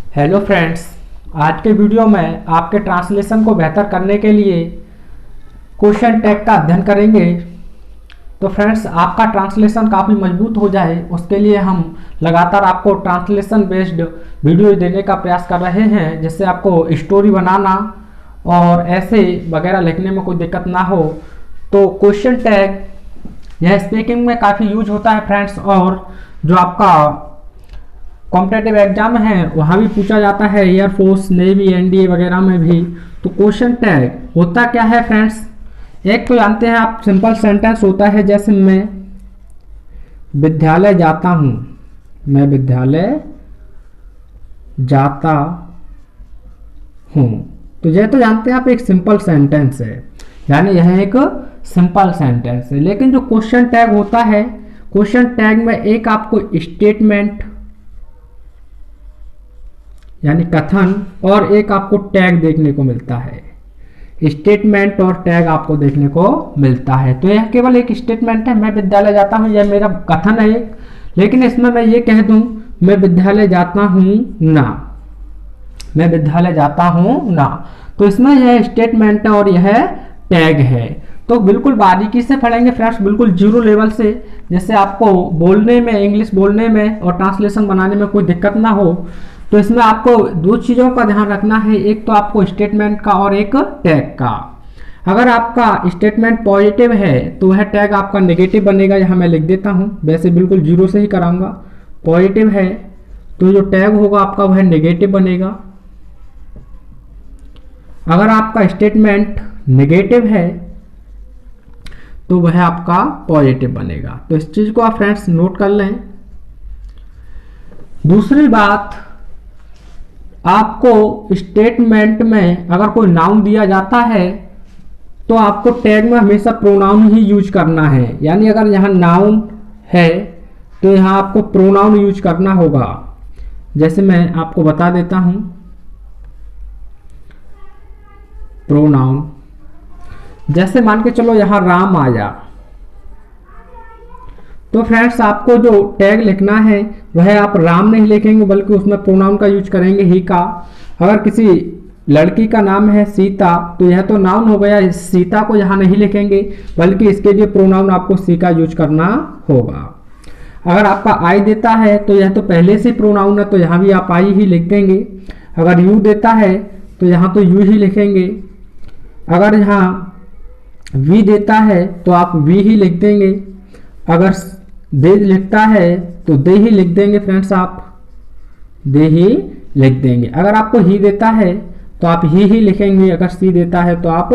Hello friends, आज के video में आपके ट्रांसलेशन को बेहतर करने के लिए क्वेश्चन टैग का अध्ययन करेंगे। तो फ्रेंड्स, आपका ट्रांसलेशन काफ़ी मजबूत हो जाए उसके लिए हम लगातार आपको ट्रांसलेशन बेस्ड वीडियो देने का प्रयास कर रहे हैं, जिससे आपको स्टोरी बनाना और ऐसे वगैरह लिखने में कोई दिक्कत ना हो। तो क्वेश्चन टैग यह स्पीकिंग में काफ़ी यूज होता है फ्रेंड्स, और जो आपका कॉम्पिटेटिव एग्जाम है वहाँ भी पूछा जाता है, एयरफोर्स, नेवी, एनडीए वगैरह में भी। तो क्वेश्चन टैग होता क्या है फ्रेंड्स? एक तो जानते हैं आप, सिंपल सेंटेंस होता है, जैसे मैं विद्यालय जाता हूँ, मैं विद्यालय जाता हूँ। तो यह तो जानते हैं आप, एक सिंपल सेंटेंस है, यानी यह एक सिंपल सेंटेंस है। लेकिन जो क्वेश्चन टैग होता है, क्वेश्चन टैग में एक आपको स्टेटमेंट यानी कथन और एक आपको टैग देखने को मिलता है। स्टेटमेंट और टैग आपको देखने को मिलता है। तो यह केवल एक स्टेटमेंट है, मैं विद्यालय जाता हूँ, यह मेरा कथन है एक। लेकिन इसमें मैं ये कह दूं, मैं विद्यालय जाता हूँ ना, मैं विद्यालय जाता हूँ ना, तो इसमें यह स्टेटमेंट है और यह टैग है। तो बिल्कुल बारीकी से पढ़ेंगे फ्रेंड्स, बिल्कुल जीरो लेवल से, जिससे आपको बोलने में, इंग्लिश बोलने में और ट्रांसलेशन बनाने में कोई दिक्कत ना हो। तो इसमें आपको दो चीज़ों का ध्यान रखना है, एक तो आपको स्टेटमेंट का और एक टैग का। अगर आपका स्टेटमेंट पॉजिटिव है तो वह टैग आपका नेगेटिव बनेगा, यहाँ मैं लिख देता हूँ, वैसे बिल्कुल जीरो से ही कराऊंगा। पॉजिटिव है तो जो टैग होगा आपका वह नेगेटिव बनेगा। अगर आपका स्टेटमेंट नेगेटिव है तो वह आपका पॉजिटिव बनेगा। तो इस चीज़ को आप फ्रेंड्स नोट कर लें। दूसरी बात, आपको स्टेटमेंट में अगर कोई नाउन दिया जाता है तो आपको टैग में हमेशा प्रोनाउन ही यूज करना है। यानी अगर यहाँ नाउन है तो यहाँ आपको प्रोनाउन यूज करना होगा। जैसे मैं आपको बता देता हूँ, प्रोनाउन, जैसे मान के चलो यहाँ राम आया, तो फ्रेंड्स आपको जो टैग लिखना है वह आप राम नहीं लिखेंगे, बल्कि उसमें प्रोनाउन का यूज करेंगे ही का। अगर किसी लड़की का नाम है सीता, तो यह तो नाउन हो गया, सीता को यहाँ नहीं लिखेंगे, बल्कि इसके लिए प्रोनाउन आपको सी का यूज करना होगा। अगर आपका आई देता है तो यह तो पहले से प्रोनाउन है, तो यहाँ भी आप आई ही लिख देंगे। अगर यू देता है तो यहाँ तो यू ही लिखेंगे। अगर यहाँ वी देता है तो आप वी ही लिख देंगे। अगर दे लिखता है तो दे ही लिख देंगे फ्रेंड्स, आप दे ही लिख देंगे। अगर आपको ही देता है तो आप ही लिखेंगे। अगर सी देता है तो आप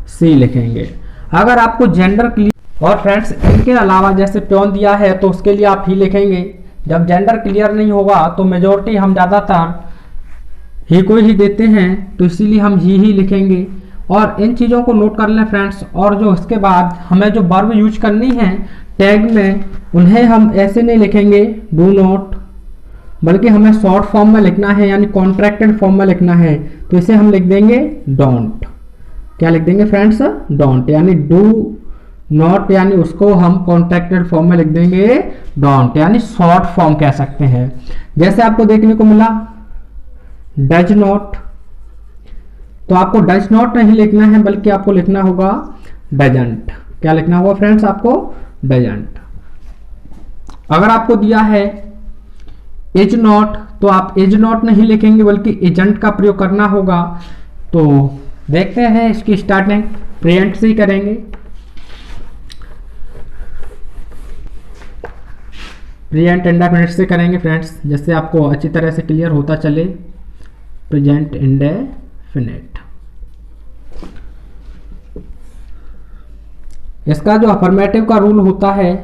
सी लिखेंगे। अगर आपको जेंडर क्लियर, और फ्रेंड्स इनके अलावा जैसे प्योन दिया है तो उसके लिए आप ही लिखेंगे। जब जेंडर क्लियर नहीं होगा तो मेजोरिटी हम ज़्यादातर ही को ही देते हैं, तो इसीलिए हम ही लिखेंगे। और इन चीज़ों को नोट कर लें फ्रेंड्स। और जो इसके बाद हमें जो वर्ब यूज करनी है टैग में, उन्हें हम ऐसे नहीं लिखेंगे डू नॉट, बल्कि हमें शॉर्ट फॉर्म में लिखना है, यानी कॉन्ट्रैक्टेड फॉर्म में लिखना है। तो इसे हम लिख देंगे डोंट। क्या लिख देंगे फ्रेंड्स? डोंट। यानी डू नॉट, यानी उसको हम कॉन्ट्रैक्टेड फॉर्म में लिख देंगे डोंट, यानी शॉर्ट फॉर्म कह सकते हैं। जैसे आपको देखने को मिला डज नॉट, तो आपको डज नॉट नहीं लिखना है, बल्कि आपको लिखना होगा डजंट। क्या लिखना होगा फ्रेंड्स? आपको डजंट। अगर आपको दिया है इज नॉट, तो आप इज नॉट नहीं लिखेंगे, बल्कि एजेंट का प्रयोग करना होगा। तो देखते हैं, इसकी स्टार्टिंग प्रेजेंट से ही करेंगे। प्रेजेंट इंडेफिनिट से करेंगे फ्रेंड्स, जिससे आपको अच्छी तरह से क्लियर होता चले। प्रेजेंट इंडेफिनिट, इसका जो अफर्मेटिव का रूल होता है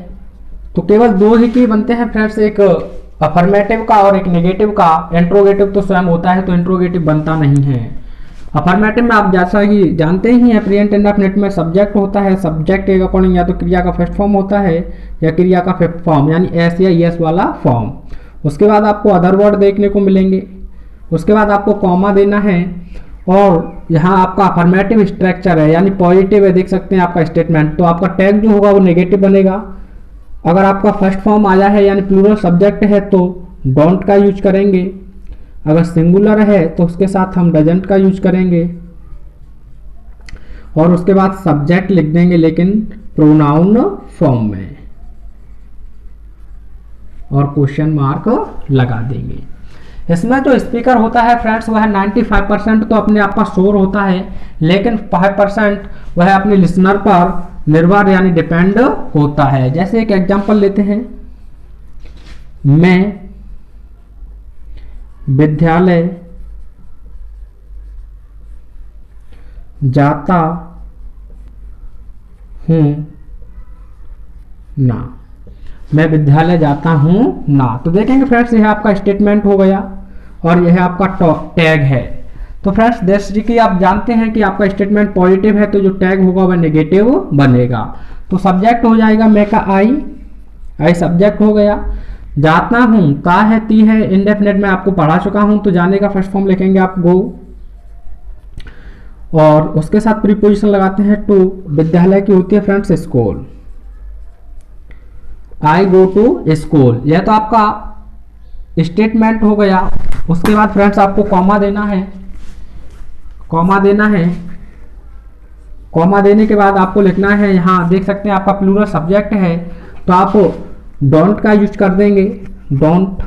तो केवल दो ही की बनते हैं फ्रेंड्स, एक अफर्मेटिव का और एक नेगेटिव का। इंट्रोगेटिव तो स्वयं होता है, तो इंट्रोगेटिव बनता नहीं है। अफर्मेटिव में आप जैसा ही जानते ही हैं, प्रेजेंट इंडेफिनिट में सब्जेक्ट होता है, सब्जेक्ट के अकॉर्डिंग या तो क्रिया का फर्स्ट फॉर्म होता है या क्रिया का फिफ्थ फॉर्म, यानी एस या यस वाला फॉर्म। उसके बाद आपको अदर वर्ड देखने को मिलेंगे। उसके बाद आपको कॉमा देना है, और यहाँ आपका अफर्मेटिव स्ट्रक्चर है, यानी पॉजिटिव है, देख सकते हैं आपका स्टेटमेंट। तो आपका टैग जो होगा वो नेगेटिव बनेगा। अगर आपका फर्स्ट फॉर्म आया है यानी प्लूरल सब्जेक्ट है तो डोंट का यूज करेंगे। अगर सिंगुलर है तो उसके साथ हम डजंट का यूज करेंगे और उसके बाद सब्जेक्ट लिख देंगे, लेकिन प्रोनाउन फॉर्म में, और क्वेश्चन मार्क लगा देंगे। इसमें जो स्पीकर होता है फ्रेंड्स वह 95% तो अपने आप पर शोर होता है, लेकिन 5% वह अपने लिसनर पर निर्भर यानी डिपेंड होता है। जैसे एक एग्जांपल लेते हैं, मैं विद्यालय जाता हूँ ना, मैं विद्यालय जाता हूँ ना। तो देखेंगे फ्रेंड्स यह आपका स्टेटमेंट हो गया और यह आपका टैग है। तो फ्रेंड्स जैसे कि आप जानते हैं कि आपका स्टेटमेंट पॉजिटिव है तो जो टैग होगा वह नेगेटिव बनेगा। तो सब्जेक्ट हो जाएगा मैं का आई सब्जेक्ट हो गया। जाता हूँ ता है ती है, इंडेफिनेट में आपको पढ़ा चुका हूँ तो जाने का फर्स्ट फॉर्म लिखेंगे आप गो, और उसके साथ प्रीपोजिशन लगाते हैं टू। विद्यालय की होती है friends school, I go to school, यह तो आपका स्टेटमेंट हो गया। उसके बाद फ्रेंड्स आपको कॉमा देना है, कॉमा देना है। कॉमा देने के बाद आपको लिखना है, यहाँ देख सकते हैं आपका प्लूरल सब्जेक्ट है तो आप डोंट का यूज कर देंगे, डोंट।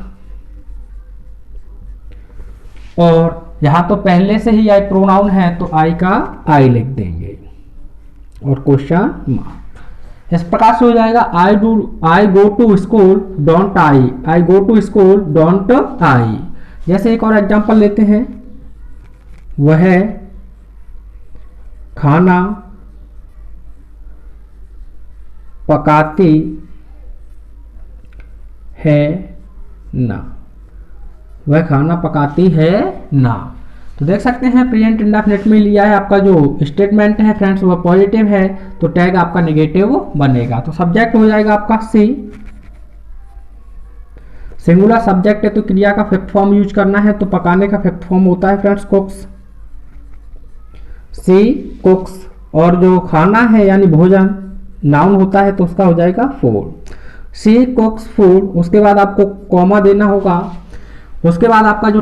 और यहाँ तो पहले से ही आई प्रोनाउन है तो आई का आई लिख देंगे और क्वेश्चन मार्क। इस प्रकार से हो जाएगा I go to school don't I go to school don't I. जैसे एक और एग्जांपल लेते हैं, वह खाना पकाती है ना, वह खाना पकाती है ना। तो देख सकते हैं प्रेजेंट इंडेफिनिट में लिया है, आपका जो स्टेटमेंट है फ्रेंड्स वह पॉजिटिव है तो टैग आपका नेगेटिव बनेगा। तो सब्जेक्ट हो जाएगा आपका सी, सिंगुलर सब्जेक्ट है तो क्रिया का फिफ्थ फॉर्म यूज करना है, तो पकाने का फिफ्थ फॉर्म होता है फ्रेंड्स कुक्स, सी कुक्स। और जो खाना है यानी भोजन नाउन होता है तो उसका हो जाएगा फूड, सी कुक्स फूड। उसके बाद आपको कॉमा देना होगा। उसके बाद आपका जो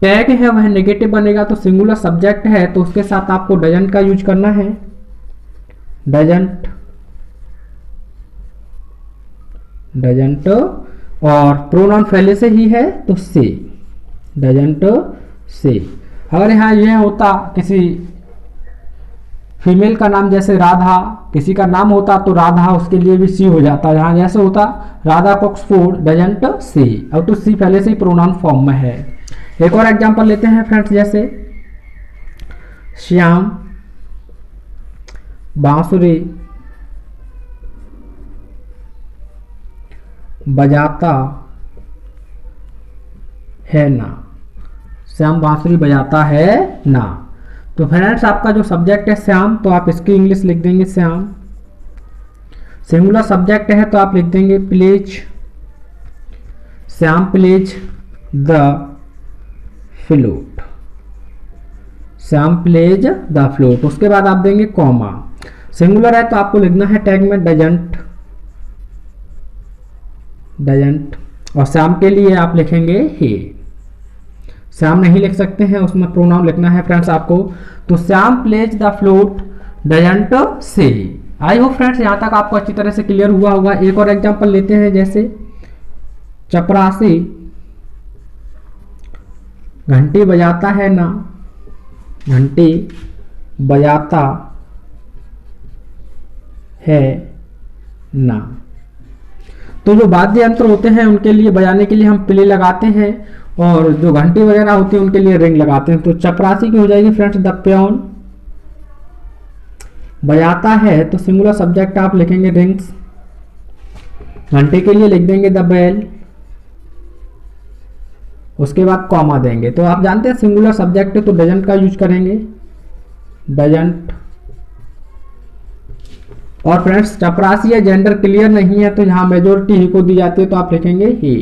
टैग है वह नेगेटिव बनेगा, तो सिंगुलर सब्जेक्ट है तो उसके साथ आपको डजंट का यूज करना है, डजंट, डजंट। और प्रोनाउन पहले से ही है तो से, डजंट से। अगर यहाँ यह होता किसी फीमेल का नाम जैसे राधा, किसी का नाम होता तो राधा उसके लिए भी सी हो जाता। यहाँ जैसे होता राधा कुक्स फूड डजंट सी, अब तो सी पहले से ही प्रोनाउन फॉर्म में है। एक और एग्जांपल लेते हैं फ्रेंड्स, जैसे श्याम बांसुरी बजाता है ना, श्याम बांसुरी बजाता है ना। तो फ्रेंड्स आपका जो सब्जेक्ट है श्याम तो आप इसकी इंग्लिश लिख देंगे श्याम, सिंगुलर सब्जेक्ट है तो आप लिख देंगे plays, Shyam plays the flute, Shyam plays the flute. उसके बाद आप देंगे कॉमा, सिंगुलर है तो आपको लिखना है टैग में डजंट, डजंट। और श्याम के लिए आप लिखेंगे ही, श्याम नहीं लिख सकते हैं उसमें प्रोनाउन लिखना है फ्रेंड्स आपको। तो Shyam plays the flute doesn't say. I hope friends यहाँ तक आपको अच्छी तरह से क्लियर हुआ होगा। एक और एग्जांपल लेते हैं, जैसे चपरासी घंटी बजाता है ना, घंटी बजाता है ना। तो जो वाद्य यंत्र होते हैं उनके लिए बजाने के लिए हम प्ले लगाते हैं और जो घंटी वगैरह होती है उनके लिए रिंग लगाते हैं। तो चपरासी की हो जाएगी फ्रेंड्स द प्योन, बजाता है तो सिंगुलर सब्जेक्ट आप लिखेंगे रिंग्स, घंटे के लिए लिख देंगे द बेल, उसके बाद कॉमा देंगे। तो आप जानते हैं सिंगुलर सब्जेक्ट है तो डजंट का यूज करेंगे, डजंट। और फ्रेंड्स चपरासी या जेंडर क्लियर नहीं है तो यहाँ मेजोरिटी ही को दी जाती है तो आप लिखेंगे ही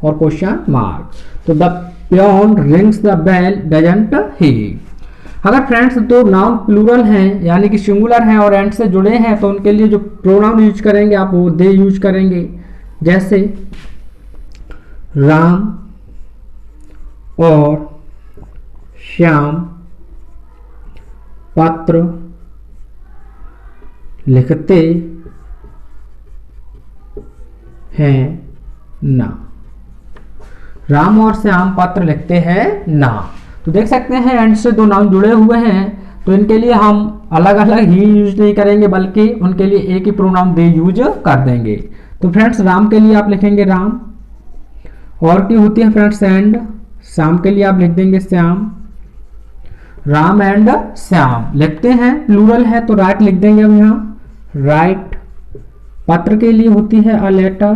और क्वेश्चन मार्क। तो the peon rings the bell doesn't he. अगर फ्रेंड्स दो नाउन प्लूरल हैं यानी कि सिंगुलर हैं और एंड से जुड़े हैं तो उनके लिए जो प्रोनाउन यूज करेंगे आप वो दे यूज करेंगे। जैसे राम और श्याम पत्र लिखते हैं ना। राम और श्याम पत्र लिखते हैं ना। तो देख सकते हैं एंड से दो नाउन जुड़े हुए हैं, तो इनके लिए हम अलग अलग ही यूज नहीं करेंगे, बल्कि उनके लिए एक ही प्रोनाउन दे यूज कर देंगे। तो फ्रेंड्स राम के लिए आप लिखेंगे राम, और की होती है फ्रेंड्स एंड। श्याम के लिए आप लिख देंगे श्याम। राम एंड श्याम लिखते हैं, प्लूरल है तो राइट लिख देंगे हम यहाँ, राइट। पत्र के लिए होती है अ लेटर,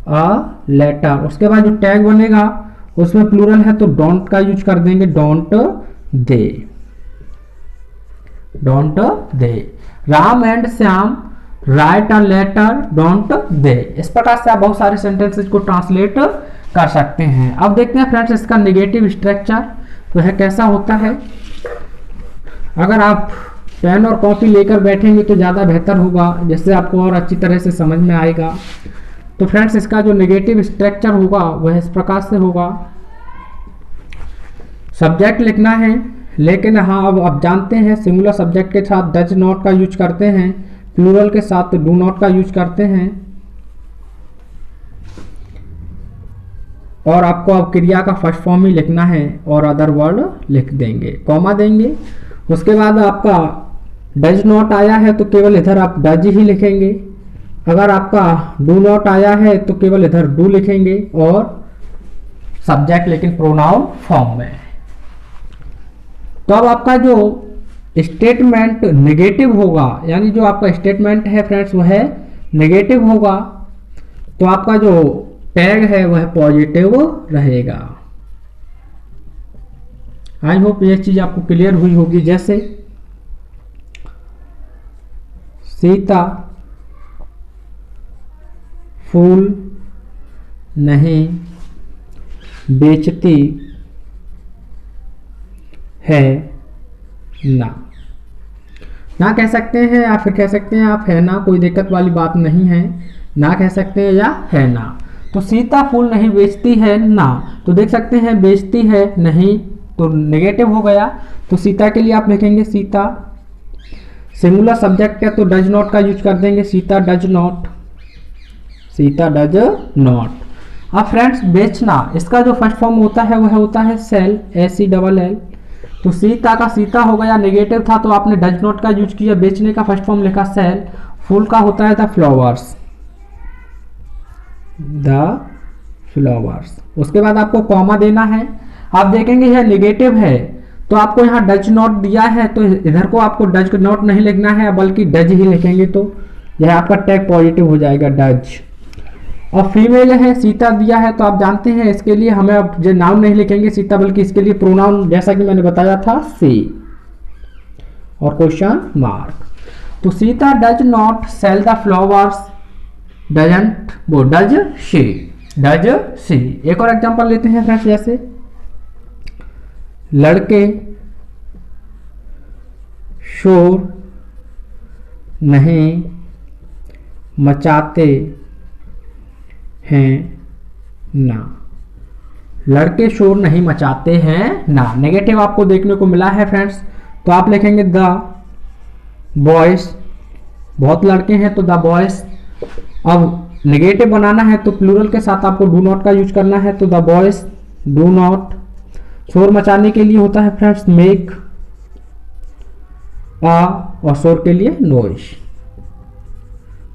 अ लेटर। उसके बाद जो टैग बनेगा उसमें प्लूरल है तो डोंट का यूज कर देंगे, don't they, don't they. Ram and Shyam write a letter, don't they. इस प्रकार से आप बहुत सारे सेंटेंसेस को ट्रांसलेट कर सकते हैं। अब देखते हैं फ्रेंड्स इसका नेगेटिव स्ट्रक्चर तो है कैसा होता है। अगर आप पेन और कॉपी लेकर बैठेंगे तो ज़्यादा बेहतर होगा, जिससे आपको और अच्छी तरह से समझ में आएगा। तो फ्रेंड्स इसका जो नेगेटिव स्ट्रक्चर होगा वह इस प्रकार से होगा। सब्जेक्ट लिखना है, लेकिन हाँ अब आप जानते हैं सिंगुलर सब्जेक्ट के साथ डज नॉट का यूज करते हैं, प्लूरल के साथ डू नॉट का यूज करते हैं। और आपको अब क्रिया का फर्स्ट फॉर्म ही लिखना है और अदर वर्ड लिख देंगे, कॉमा देंगे। उसके बाद आपका डज नॉट आया है तो केवल इधर आप डज ही लिखेंगे। अगर आपका डू नॉट आया है तो केवल इधर डू लिखेंगे, और सब्जेक्ट लेकिन प्रोनाउन फॉर्म में। तो अब आपका जो स्टेटमेंट नेगेटिव होगा, यानी जो आपका स्टेटमेंट है फ्रेंड्स वह नेगेटिव होगा, तो आपका जो टैग है वह पॉजिटिव रहेगा। आई होप ये चीज आपको क्लियर हुई होगी। जैसे सीता फूल नहीं बेचती है ना, ना कह सकते हैं या फिर कह सकते हैं आप है ना, कोई दिक्कत वाली बात नहीं है, ना कह सकते हैं या है ना। तो सीता फूल नहीं बेचती है ना, तो देख सकते हैं बेचती है नहीं तो नेगेटिव हो गया, तो सीता के लिए आप लिखेंगे सीता। सिंगुलर सब्जेक्ट है तो डज नॉट का यूज कर देंगे, Sita does not, Sita does not. अब फ्रेंड्स बेचना, इसका जो फर्स्ट फॉर्म होता है वह होता है सेल, SELL। तो सीता का सीता हो गया, नेगेटिव था तो आपने डज नॉट का यूज किया, बेचने का फर्स्ट फॉर्म लिखा सेल। फूल का होता है द फ्लावर्स, द फ्लावर्स। उसके बाद आपको कॉमा देना है। आप देखेंगे यह नेगेटिव है तो आपको यहाँ डज नॉट दिया है, तो इधर को आपको डज नॉट नहीं लिखना है बल्कि डज ही लिखेंगे, तो यह आपका टैग पॉजिटिव हो जाएगा, डज। और फीमेल है, सीता दिया है तो आप जानते हैं इसके लिए हमें अब जो नाउन नहीं लिखेंगे सीता, बल्कि इसके लिए प्रोनाउन जैसा कि मैंने बताया था सी और क्वेश्चन मार्क। तो Sita does not sell the flowers, doesn't वो डज शी, डज सी। एक और एग्जांपल लेते हैं फ्रेंड्स, जैसे लड़के शोर नहीं मचाते हैं ना, लड़के शोर नहीं मचाते हैं ना। नेगेटिव आपको देखने को मिला है फ्रेंड्स, तो आप लिखेंगे द बॉयज, बहुत लड़के हैं तो द बॉयज। अब नेगेटिव बनाना है तो प्लूरल के साथ आपको डू नॉट का यूज करना है, तो द बॉयज डू नॉट। शोर मचाने के लिए होता है फ्रेंड्स मेक और शोर के लिए नॉइज,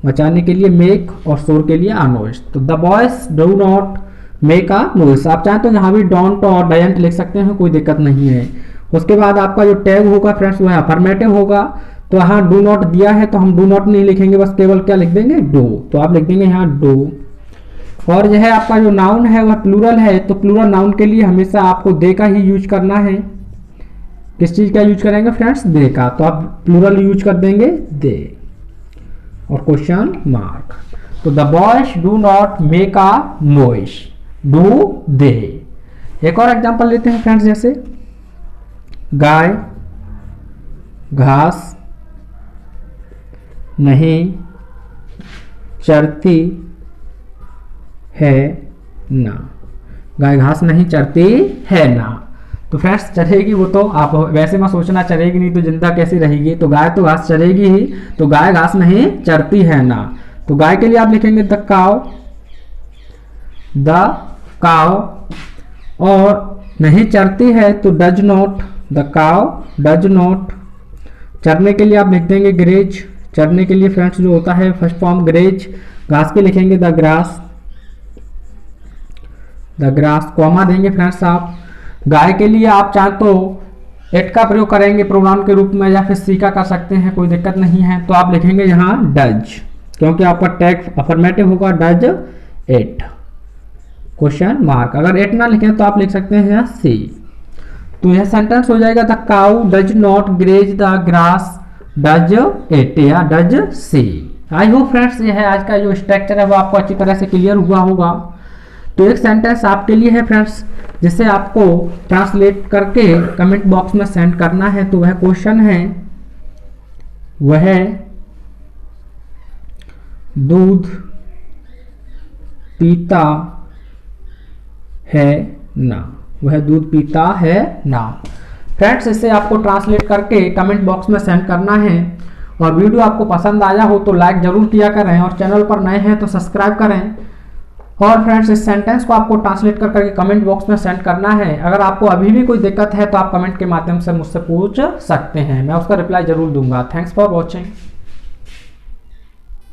मचाने के लिए मेक और शोर के लिए आ नॉइज। तो the boys do not make a noise. आप चाहें तो यहाँ भी डोंट और डजंट लिख सकते हैं, कोई दिक्कत नहीं है। उसके बाद आपका जो टैग होगा फ्रेंड्स वह अफर्मेटिव होगा, तो यहाँ डू नॉट दिया है तो हम डू नॉट नहीं लिखेंगे, बस केवल क्या लिख देंगे डू, तो आप लिख देंगे यहाँ डू। और यह आपका जो नाउन है वह प्लूरल है, तो प्लूरल नाउन के लिए हमेशा आपको दे का ही यूज करना है। किस चीज का यूज करेंगे फ्रेंड्स, दे का, तो आप प्लूरल यूज कर देंगे दे और क्वेश्चन मार्क। तो the boys do not make a noise, do they. एक और एग्जांपल लेते हैं फ्रेंड्स, जैसे गाय घास नहीं चरती है ना। गाय घास नहीं चरती है ना। तो फ्रेंड्स चरेगी वो तो आप वैसे मत सोचना चरेगी नहीं तो जिंदा कैसी रहेगी, तो गाय तो घास चरेगी ही, तो गाय घास नहीं चरती है ना। तो गाय के लिए आप लिखेंगे द काव, द काव, और नहीं चरती है तो डज नॉट, द काव डज नॉट। चरने के लिए आप लिख देंगे ग्रेज, चरने के लिए फ्रेंड्स जो होता है फर्स्ट फॉर्म ग्रेज। घास के लिखेंगे the grass, the grass, comma देंगे फ्रेंड्स आप। गाय के लिए आप चाहे तो एट का प्रयोग करेंगे प्रोनाउन के रूप में या फिर सी का कर सकते हैं, कोई दिक्कत नहीं है। तो आप लिखेंगे यहाँ डज, क्योंकि आपका टैग अफर्मेटिव होगा, डज एट क्वेश्चन मार्क। अगर एट ना लिखें तो आप लिख सकते हैं यहाँ सी। तो यह सेंटेंस हो जाएगा the cow does not graze the grass does eat या does see. I hope friends ये है आज का जो स्ट्रक्चर है वो आपको अच्छी तरह से क्लियर हुआ होगा। तो एक सेंटेंस आपके लिए है फ्रेंड्स जिसे आपको ट्रांसलेट करके कमेंट बॉक्स में सेंड करना है। तो वह क्वेश्चन है, वह दूध पीता है ना, वह दूध पीता है ना। फ्रेंड्स इसे आपको ट्रांसलेट करके कमेंट बॉक्स में सेंड करना है। और वीडियो आपको पसंद आया हो तो लाइक जरूर किया करें, और चैनल पर नए हैं तो सब्सक्राइब करें। और फ्रेंड्स इस सेंटेंस को आपको ट्रांसलेट कर करके कमेंट बॉक्स में सेंड करना है। अगर आपको अभी भी कोई दिक्कत है तो आप कमेंट के माध्यम से मुझसे पूछ सकते हैं, मैं उसका रिप्लाई जरूर दूंगा। Thanks for watching.